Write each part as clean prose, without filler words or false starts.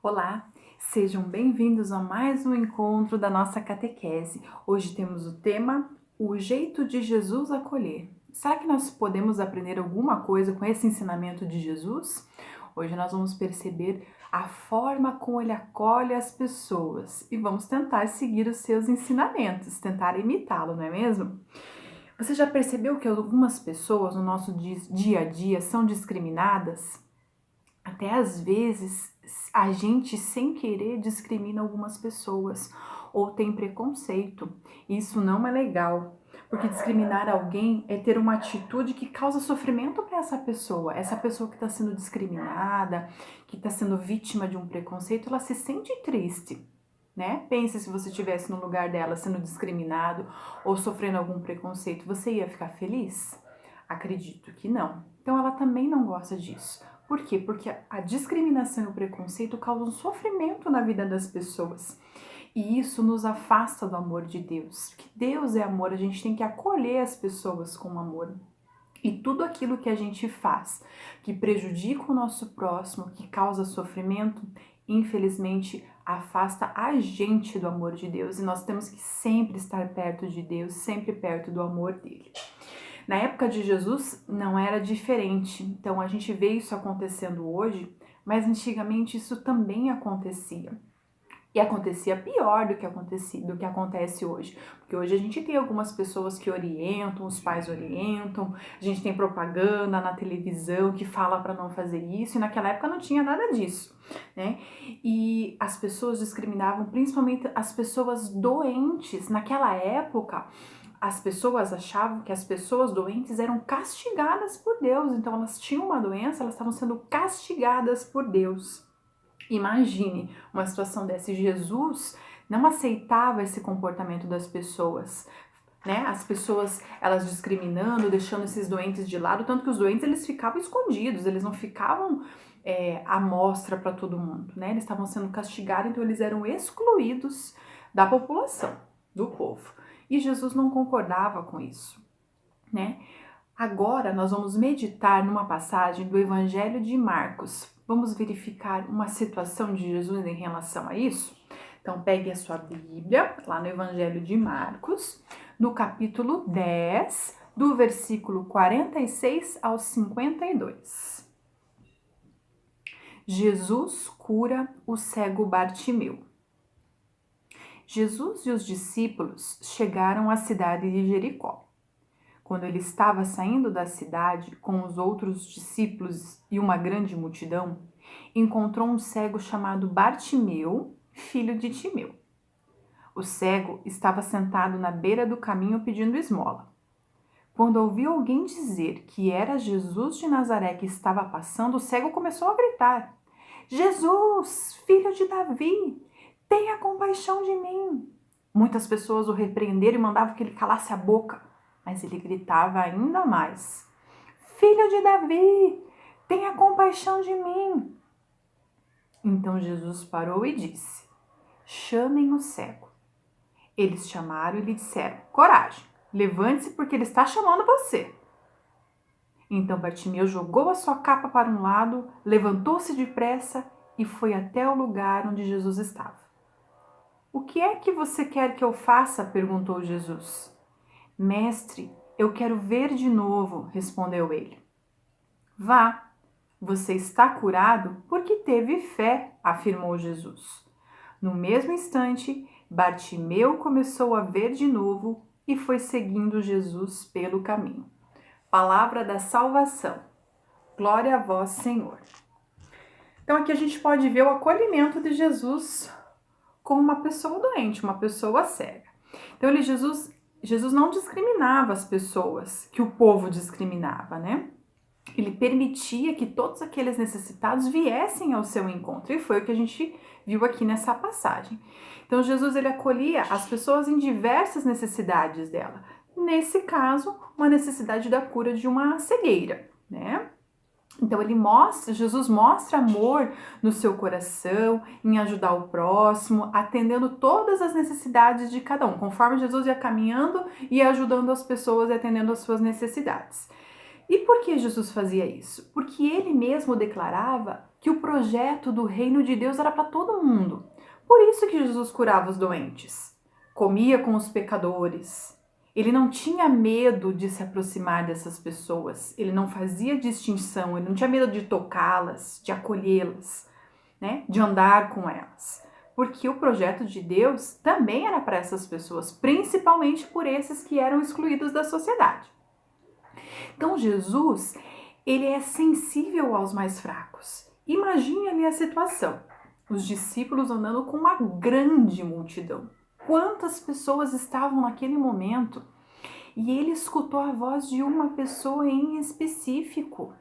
Olá, sejam bem-vindos a mais um encontro da nossa catequese. Hoje temos o tema O jeito de Jesus acolher. Será que nós podemos aprender alguma coisa com esse ensinamento de Jesus? Hoje nós vamos perceber a forma como ele acolhe as pessoas e vamos tentar seguir os seus ensinamentos, tentar imitá-lo, não é mesmo? Você já percebeu que algumas pessoas no nosso dia a dia são discriminadas? Até às vezes a gente sem querer discrimina algumas pessoas ou tem preconceito. Isso não é legal, porque discriminar alguém é ter uma atitude que causa sofrimento para essa pessoa. Essa pessoa que está sendo discriminada, que está sendo vítima de um preconceito, ela se sente triste, né? Pense se você estivesse no lugar dela sendo discriminado ou sofrendo algum preconceito, você ia ficar feliz? Acredito que não. Então ela também não gosta disso. Por quê? Porque a discriminação e o preconceito causam sofrimento na vida das pessoas. E isso nos afasta do amor de Deus. Que Deus é amor, a gente tem que acolher as pessoas com amor. E tudo aquilo que a gente faz que prejudica o nosso próximo, que causa sofrimento, infelizmente afasta a gente do amor de Deus. E nós temos que sempre estar perto de Deus, sempre perto do amor dele. Na época de Jesus não era diferente, então a gente vê isso acontecendo hoje, mas antigamente isso também acontecia. E acontecia pior do que acontece hoje. Porque hoje a gente tem algumas pessoas que orientam, os pais orientam, a gente tem propaganda na televisão que fala para não fazer isso, e naquela época não tinha nada disso, né? E as pessoas discriminavam principalmente as pessoas doentes. Naquela época, as pessoas achavam que as pessoas doentes eram castigadas por Deus, então elas tinham uma doença, elas estavam sendo castigadas por Deus. Imagine uma situação dessa. Jesus não aceitava esse comportamento das pessoas, né? As pessoas, elas discriminando, deixando esses doentes de lado, tanto que os doentes eles ficavam escondidos, eles não ficavam à mostra para todo mundo, né? Eles estavam sendo castigados, então eles eram excluídos da população, do povo. E Jesus não concordava com isso, né? Agora nós vamos meditar numa passagem do Evangelho de Marcos. Vamos verificar uma situação de Jesus em relação a isso? Então pegue a sua Bíblia, lá no Evangelho de Marcos, no capítulo 10, do versículo 46 ao 52. Jesus cura o cego Bartimeu. Jesus e os discípulos chegaram à cidade de Jericó. Quando ele estava saindo da cidade com os outros discípulos e uma grande multidão, encontrou um cego chamado Bartimeu, filho de Timeu. O cego estava sentado na beira do caminho pedindo esmola. Quando ouviu alguém dizer que era Jesus de Nazaré que estava passando, o cego começou a gritar: Jesus, filho de Davi, tenha compaixão de mim. Muitas pessoas o repreenderam e mandavam que ele calasse a boca, mas ele gritava ainda mais: Filho de Davi, tenha compaixão de mim. Então Jesus parou e disse: Chamem o cego. Eles chamaram e lhe disseram: Coragem, levante-se porque ele está chamando você. Então Bartimeu jogou a sua capa para um lado, levantou-se depressa e foi até o lugar onde Jesus estava. O que é que você quer que eu faça? Perguntou Jesus. Mestre, eu quero ver de novo, respondeu ele. Vá, você está curado porque teve fé, afirmou Jesus. No mesmo instante, Bartimeu começou a ver de novo e foi seguindo Jesus pelo caminho. Palavra da salvação. Glória a vós, Senhor. Então aqui a gente pode ver o acolhimento de Jesus com uma pessoa doente, uma pessoa cega. Então Jesus não discriminava as pessoas que o povo discriminava, né? Ele permitia que todos aqueles necessitados viessem ao seu encontro. E foi o que a gente viu aqui nessa passagem. Então Jesus ele acolhia as pessoas em diversas necessidades dela. Nesse caso, uma necessidade da cura de uma cegueira, né? Então Jesus mostra amor no seu coração, em ajudar o próximo, atendendo todas as necessidades de cada um, conforme Jesus ia caminhando e ajudando as pessoas e atendendo as suas necessidades. E por que Jesus fazia isso? Porque ele mesmo declarava que o projeto do reino de Deus era para todo mundo. Por isso que Jesus curava os doentes, comia com os pecadores. Ele não tinha medo de se aproximar dessas pessoas, ele não fazia distinção, ele não tinha medo de tocá-las, de acolhê-las, né? De andar com elas. Porque o projeto de Deus também era para essas pessoas, principalmente por esses que eram excluídos da sociedade. Então Jesus, ele é sensível aos mais fracos. Imagine ali a situação. Os discípulos andando com uma grande multidão. Quantas pessoas estavam naquele momento? E ele escutou a voz de uma pessoa em específico.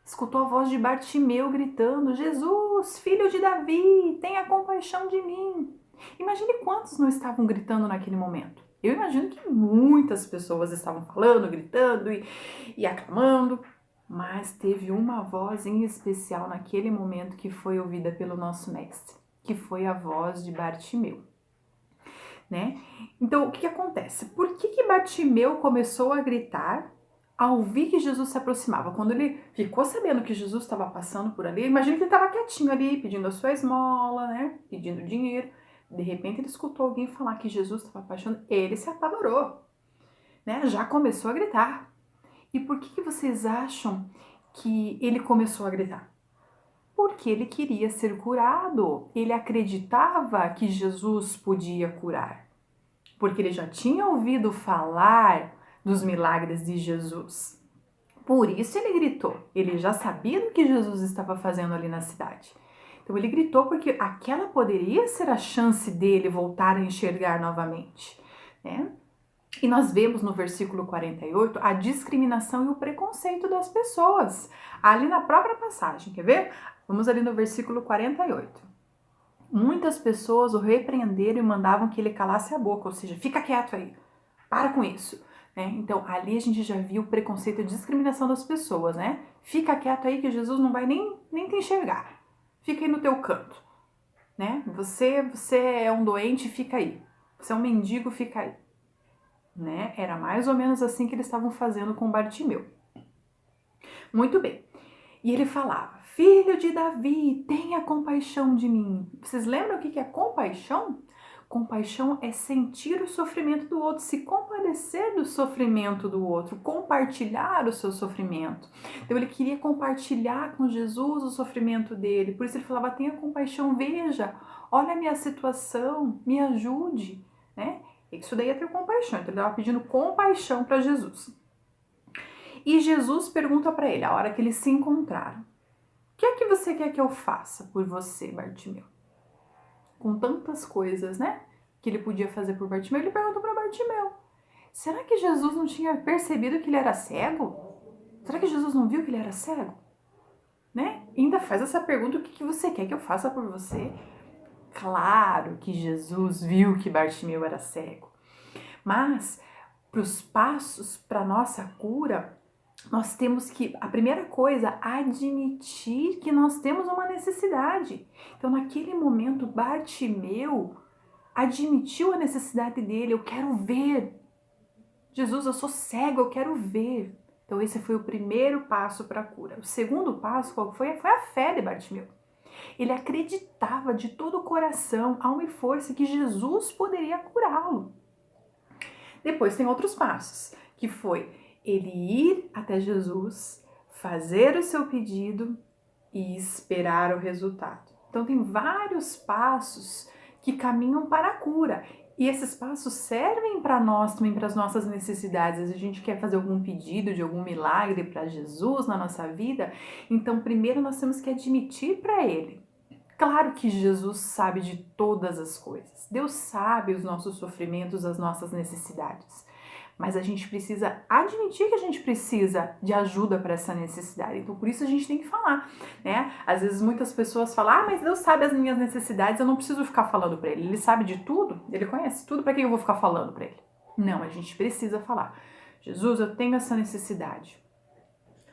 Escutou a voz de Bartimeu gritando: Jesus, filho de Davi, tenha compaixão de mim. Imagine quantos não estavam gritando naquele momento. Eu imagino que muitas pessoas estavam falando, gritando e aclamando, mas teve uma voz em especial naquele momento que foi ouvida pelo nosso mestre, que foi a voz de Bartimeu, né? Então, o que acontece? Por que Bartimeu começou a gritar ao ouvir que Jesus se aproximava? Quando ele ficou sabendo que Jesus estava passando por ali, imagina que ele estava quietinho ali, pedindo a sua esmola, né? Pedindo dinheiro. De repente ele escutou alguém falar que Jesus estava passando, ele se apavorou, né? Já começou a gritar. E por que vocês acham que ele começou a gritar? Porque ele queria ser curado. Ele acreditava que Jesus podia curar. Porque ele já tinha ouvido falar dos milagres de Jesus. Por isso ele gritou. Ele já sabia do que Jesus estava fazendo ali na cidade. Então ele gritou porque aquela poderia ser a chance dele voltar a enxergar novamente, né? E nós vemos no versículo 48 a discriminação e o preconceito das pessoas, ali na própria passagem, quer ver? Vamos ali no versículo 48. Muitas pessoas o repreenderam e mandavam que ele calasse a boca, ou seja, fica quieto aí, para com isso. Né? Então, ali a gente já viu o preconceito e a discriminação das pessoas, né? Fica quieto aí que Jesus não vai nem te enxergar. Fica aí no teu canto, né? Você é um doente, fica aí. Você é um mendigo, fica aí. Né? Era mais ou menos assim que eles estavam fazendo com Bartimeu. Muito bem. E ele falava: filho de Davi, tenha compaixão de mim. Vocês lembram o que é compaixão? Compaixão é sentir o sofrimento do outro, se compadecer do sofrimento do outro, compartilhar o seu sofrimento. Então ele queria compartilhar com Jesus o sofrimento dele, por isso ele falava: tenha compaixão, veja, olha a minha situação, me ajude, né? Isso daí é ter compaixão, então ele estava pedindo compaixão para Jesus. E Jesus pergunta para ele, a hora que eles se encontraram: o que é que você quer que eu faça por você, Bartimeu? Com tantas coisas, né, que ele podia fazer por Bartimeu, ele perguntou para Bartimeu: será que Jesus não tinha percebido que ele era cego? Será que Jesus não viu que ele era cego? Né? E ainda faz essa pergunta: o que você quer que eu faça por você? Claro que Jesus viu que Bartimeu era cego. Mas, para os passos para nossa cura, nós temos que, a primeira coisa, admitir que nós temos uma necessidade. Então, naquele momento, Bartimeu admitiu a necessidade dele. Eu quero ver. Jesus, eu sou cego, eu quero ver. Então, esse foi o primeiro passo para a cura. O segundo passo, qual foi? Foi a fé de Bartimeu. Ele acreditava de todo o coração, alma e força, que Jesus poderia curá-lo. Depois tem outros passos, que foi ele ir até Jesus, fazer o seu pedido e esperar o resultado. Então tem vários passos que caminham para a cura. E esses passos servem para nós também, para as nossas necessidades. A gente quer fazer algum pedido de algum milagre para Jesus na nossa vida, então primeiro nós temos que admitir para ele. Claro que Jesus sabe de todas as coisas. Deus sabe os nossos sofrimentos, as nossas necessidades. Mas a gente precisa admitir que a gente precisa de ajuda para essa necessidade. Então, por isso a gente tem que falar, né? Às vezes muitas pessoas falam: mas Deus sabe as minhas necessidades, eu não preciso ficar falando para ele. Ele sabe de tudo, ele conhece tudo, para que eu vou ficar falando para ele? Não, a gente precisa falar: Jesus, eu tenho essa necessidade,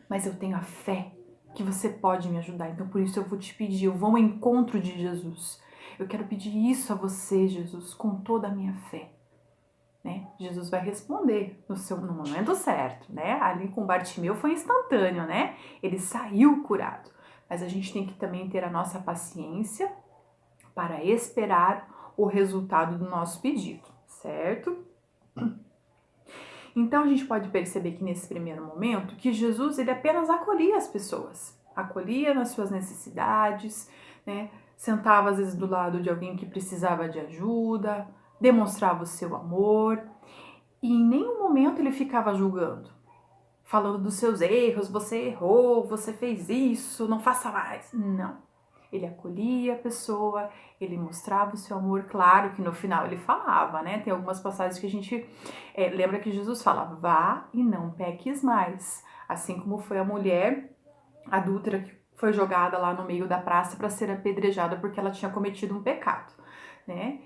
mas eu tenho a fé que você pode me ajudar. Então, por isso eu vou te pedir, eu vou ao encontro de Jesus. Eu quero pedir isso a você, Jesus, com toda a minha fé. Né? Jesus vai responder no momento certo, né? Ali com Bartimeu foi instantâneo, né? Ele saiu curado. mas a gente tem que também ter a nossa paciência para esperar o resultado do nosso pedido, certo? Então a gente pode perceber que nesse primeiro momento que Jesus ele apenas acolhia as pessoas, acolhia nas suas necessidades, né? Sentava às vezes do lado de alguém que precisava de ajuda, demonstrava o seu amor e em nenhum momento ele ficava julgando, falando dos seus erros, você errou, você fez isso, não faça mais. Não. Ele acolhia a pessoa, ele mostrava o seu amor, claro que no final ele falava, né? Tem algumas passagens que a gente lembra que Jesus fala, vá e não peques mais. Assim como foi a mulher adúltera que foi jogada lá no meio da praça para ser apedrejada porque ela tinha cometido um pecado, né?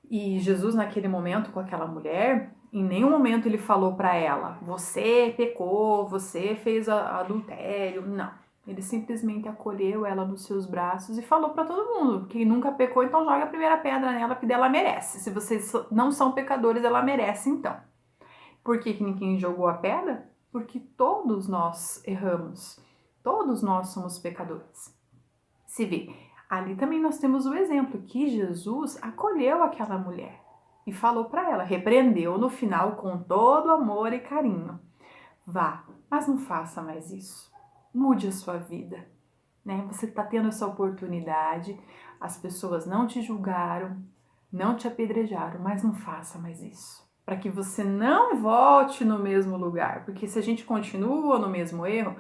E Jesus naquele momento com aquela mulher, em nenhum momento ele falou para ela, você pecou, você fez adultério, não. Ele simplesmente acolheu ela nos seus braços e falou para todo mundo, quem nunca pecou, então joga a primeira pedra nela, que dela merece. Se vocês não são pecadores, ela merece então. Por que ninguém jogou a pedra? Porque todos nós erramos, todos nós somos pecadores. Se vê, ali também nós temos o exemplo que Jesus acolheu aquela mulher e falou para ela, repreendeu no final com todo amor e carinho. Vá, mas não faça mais isso. Mude a sua vida, né? Você está tendo essa oportunidade, as pessoas não te julgaram, não te apedrejaram, mas não faça mais isso. Para que você não volte no mesmo lugar, porque se a gente continua no mesmo erro,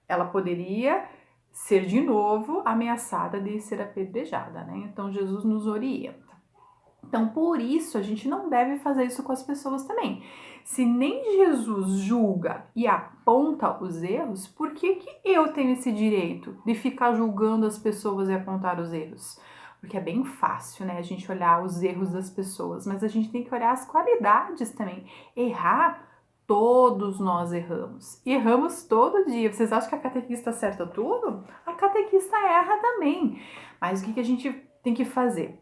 ela poderia ser de novo ameaçada de ser apedrejada, né? Então Jesus nos orienta. Então, por isso, a gente não deve fazer isso com as pessoas também. Se nem Jesus julga e aponta os erros, por que eu tenho esse direito de ficar julgando as pessoas e apontar os erros? Porque é bem fácil, né, a gente olhar os erros das pessoas, mas a gente tem que olhar as qualidades também. Errar, todos nós erramos. E erramos todo dia. Vocês acham que a catequista acerta tudo? A catequista erra também. Mas o que a gente tem que fazer?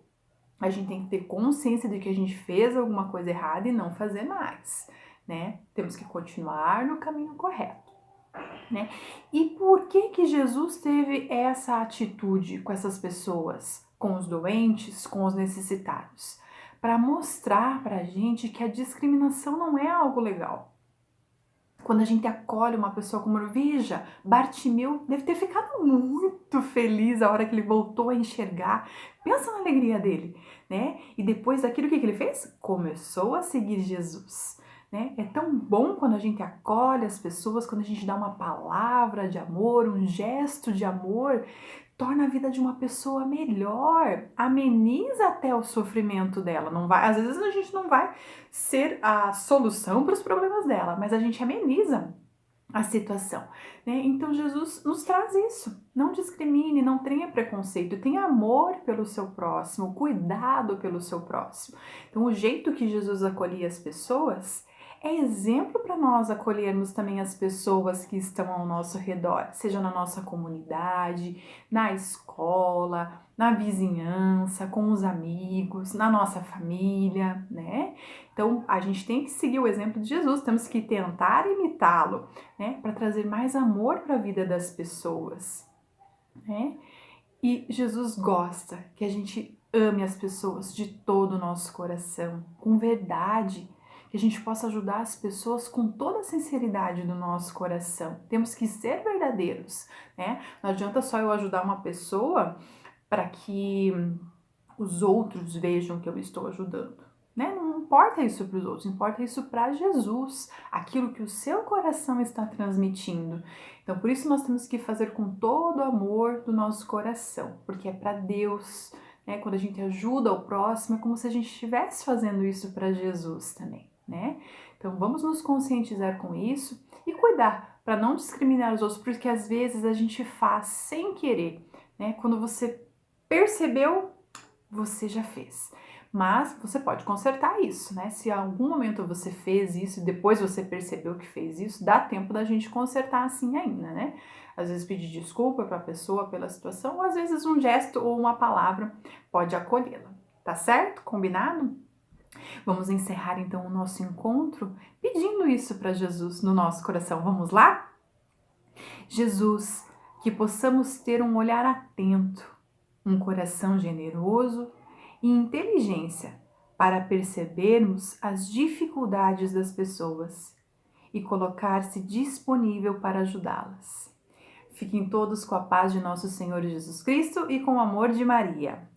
A gente tem que ter consciência de que a gente fez alguma coisa errada e não fazer mais, né? Temos que continuar no caminho correto, né? E por que Jesus teve essa atitude com essas pessoas, com os doentes, com os necessitados? Para mostrar para a gente que a discriminação não é algo legal. Quando a gente acolhe uma pessoa como veja, Bartimeu deve ter ficado muito feliz a hora que ele voltou a enxergar. Pensa na alegria dele, né? E depois daquilo, o que ele fez? Começou a seguir Jesus, né? É tão bom quando a gente acolhe as pessoas, quando a gente dá uma palavra de amor, um gesto de amor, torna a vida de uma pessoa melhor, ameniza até o sofrimento dela. Não vai, às vezes a gente não vai ser a solução para os problemas dela, mas a gente ameniza a situação, né? Então Jesus nos traz isso. Não discrimine, não tenha preconceito, tenha amor pelo seu próximo, cuidado pelo seu próximo. Então o jeito que Jesus acolhia as pessoas é exemplo para nós acolhermos também as pessoas que estão ao nosso redor, seja na nossa comunidade, na escola, na vizinhança, com os amigos, na nossa família, né? Então, a gente tem que seguir o exemplo de Jesus, temos que tentar imitá-lo, né? Para trazer mais amor para a vida das pessoas, né? E Jesus gosta que a gente ame as pessoas de todo o nosso coração, com verdade, que a gente possa ajudar as pessoas com toda a sinceridade do nosso coração. Temos que ser verdadeiros, né? Não adianta só eu ajudar uma pessoa para que os outros vejam que eu estou ajudando, né? Não importa isso para os outros, importa isso para Jesus, aquilo que o seu coração está transmitindo. Então, por isso nós temos que fazer com todo o amor do nosso coração, porque é para Deus, né? Quando a gente ajuda o próximo, é como se a gente estivesse fazendo isso para Jesus também, né? Então, vamos nos conscientizar com isso e cuidar para não discriminar os outros, porque às vezes a gente faz sem querer, né? Quando você percebeu, você já fez. Mas você pode consertar isso, né? Se em algum momento você fez isso e depois você percebeu que fez isso, dá tempo da gente consertar assim ainda, né? Às vezes pedir desculpa para a pessoa pela situação, ou às vezes um gesto ou uma palavra pode acolhê-la. Tá certo? Combinado? Vamos encerrar então o nosso encontro pedindo isso para Jesus no nosso coração. Vamos lá? Jesus, que possamos ter um olhar atento, um coração generoso e inteligência para percebermos as dificuldades das pessoas e colocar-se disponível para ajudá-las. Fiquem todos com a paz de nosso Senhor Jesus Cristo e com o amor de Maria.